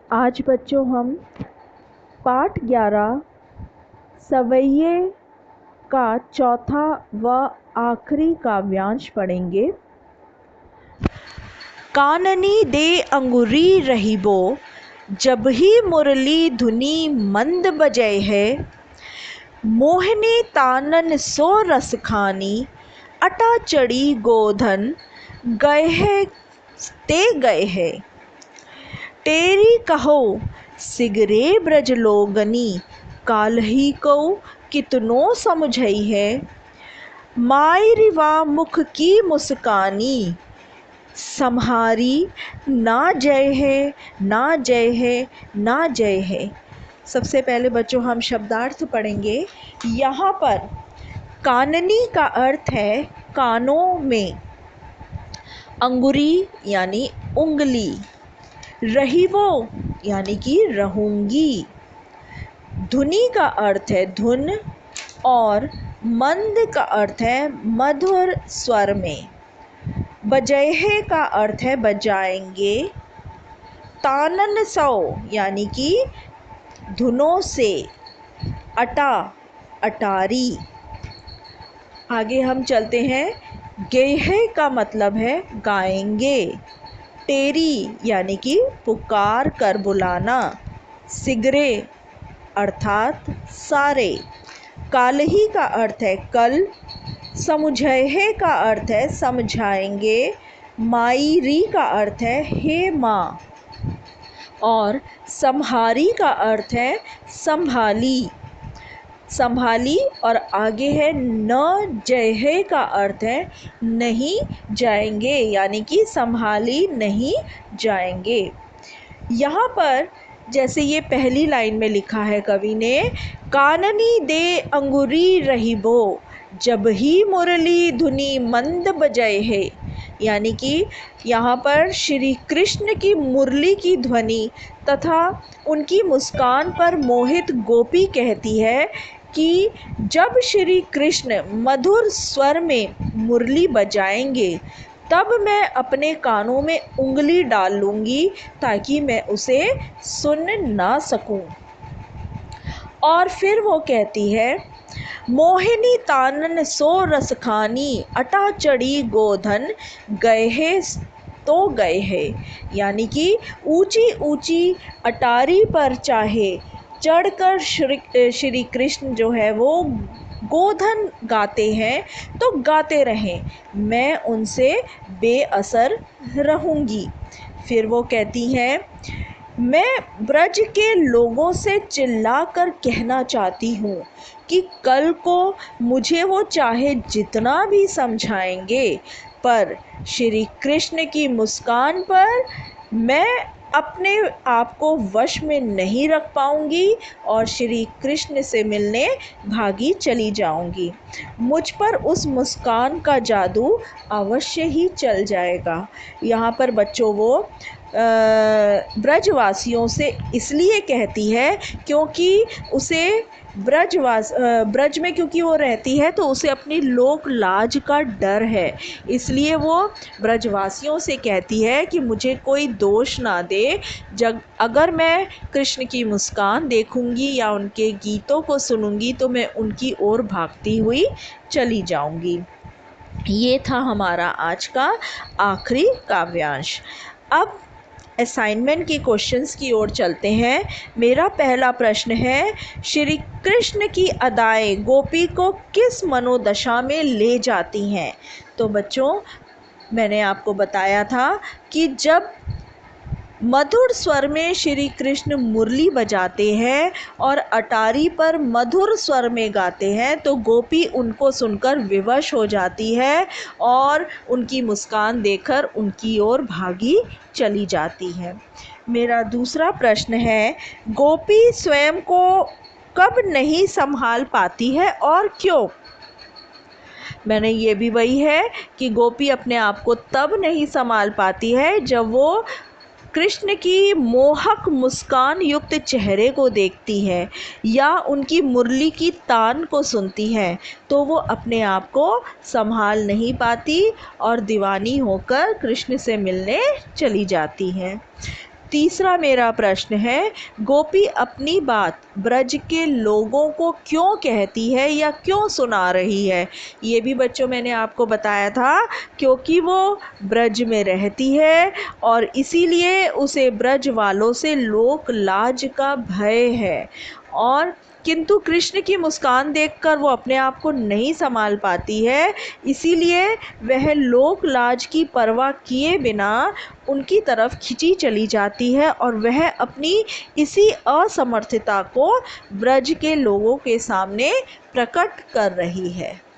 आज बच्चों हम पाठ 11 सवैये का चौथा व आखिरी काव्यांश पढ़ेंगे। काननी दे अंगुरी रहिबो, जब ही मुरली धुनी मंद बजै है। मोहिनी तानन सो रस खानी, अटा चढ़ी गोधन गए है ते गए है। तेरी कहो सिगरे ब्रज लोगनी, कालही को कितनो समझई है। माई रिवा मुख की मुस्कानी, सम्हारी ना जय है ना जय है ना जय है। सबसे पहले बच्चों हम शब्दार्थ पढ़ेंगे। यहाँ पर काननी का अर्थ है कानों में, अंगुरी यानी उंगली, रहिवो यानी कि रहूंगी, धुनी का अर्थ है धुन और मंद का अर्थ है मधुर स्वर में, बजैहे का अर्थ है बजाएंगे, तानन सौ यानी कि धुनों से, अटा अटारी। आगे हम चलते हैं। गेहे का मतलब है गाएंगे, तेरी यानी कि पुकार कर बुलाना, सिगरे अर्थात सारे, कालही का अर्थ है कल, समुझहे का अर्थ है समझाएंगे, माईरी का अर्थ है हे माँ, और सम्हारी का अर्थ है संभाली संभाली। और आगे है न जय का अर्थ है नहीं जाएंगे यानी कि संभाली नहीं जाएंगे। यहाँ पर जैसे ये पहली लाइन में लिखा है कवि ने, काननी दे अंगुरी रहिबो, जब ही मुरली धुनी मंद बजाए है, यानी कि यहाँ पर श्री कृष्ण की मुरली की ध्वनि तथा उनकी मुस्कान पर मोहित गोपी कहती है कि जब श्री कृष्ण मधुर स्वर में मुरली बजाएंगे तब मैं अपने कानों में उंगली डाल लूँगी ताकि मैं उसे सुन ना सकूं। और फिर वो कहती है, मोहिनी तानन सो रस खानी, अटा चढ़ी गोधन गए है तो गए है, यानी कि ऊंची ऊंची अटारी पर चाहे चढ़कर श्री कृष्ण जो है वो गोधन गाते हैं तो गाते रहें, मैं उनसे बेअसर रहूँगी। फिर वो कहती हैं, मैं ब्रज के लोगों से चिल्लाकर कहना चाहती हूँ कि कल को मुझे वो चाहे जितना भी समझाएंगे, पर श्री कृष्ण की मुस्कान पर मैं अपने आप को वश में नहीं रख पाऊंगी और श्री कृष्ण से मिलने भागी चली जाऊंगी। मुझ पर उस मुस्कान का जादू अवश्य ही चल जाएगा। यहाँ पर बच्चों वो ब्रजवासियों से इसलिए कहती है क्योंकि उसे ब्रज में क्योंकि वो रहती है तो उसे अपनी लोक लाज का डर है, इसलिए वो ब्रजवासियों से कहती है कि मुझे कोई दोष ना दे, जब अगर मैं कृष्ण की मुस्कान देखूंगी या उनके गीतों को सुनूंगी तो मैं उनकी ओर भागती हुई चली जाऊंगी। ये था हमारा आज का आखिरी काव्यांश। अब असाइनमेंट के क्वेश्चंस की ओर चलते हैं। मेरा पहला प्रश्न है, श्री कृष्ण की अदाएं गोपी को किस मनोदशा में ले जाती हैं? तो बच्चों मैंने आपको बताया था कि जब मधुर स्वर में श्री कृष्ण मुरली बजाते हैं और अटारी पर मधुर स्वर में गाते हैं तो गोपी उनको सुनकर विवश हो जाती है और उनकी मुस्कान देखकर उनकी ओर भागी चली जाती है। मेरा दूसरा प्रश्न है, गोपी स्वयं को कब नहीं संभाल पाती है और क्यों? मैंने ये भी वही है कि गोपी अपने आप को तब नहीं संभाल पाती है जब वो कृष्ण की मोहक मुस्कान युक्त चेहरे को देखती है या उनकी मुरली की तान को सुनती है तो वो अपने आप को संभाल नहीं पाती और दीवानी होकर कृष्ण से मिलने चली जाती हैं। तीसरा मेरा प्रश्न है, गोपी अपनी बात ब्रज के लोगों को क्यों कहती है या क्यों सुना रही है? ये भी बच्चों मैंने आपको बताया था, क्योंकि वो ब्रज में रहती है और इसीलिए उसे ब्रज वालों से लोक लाज का भय है। और किंतु कृष्ण की मुस्कान देखकर वो अपने आप को नहीं संभाल पाती है, इसीलिए वह लोक लाज की परवाह किए बिना उनकी तरफ खिंची चली जाती है और वह अपनी इसी असमर्थता को ब्रज के लोगों के सामने प्रकट कर रही है।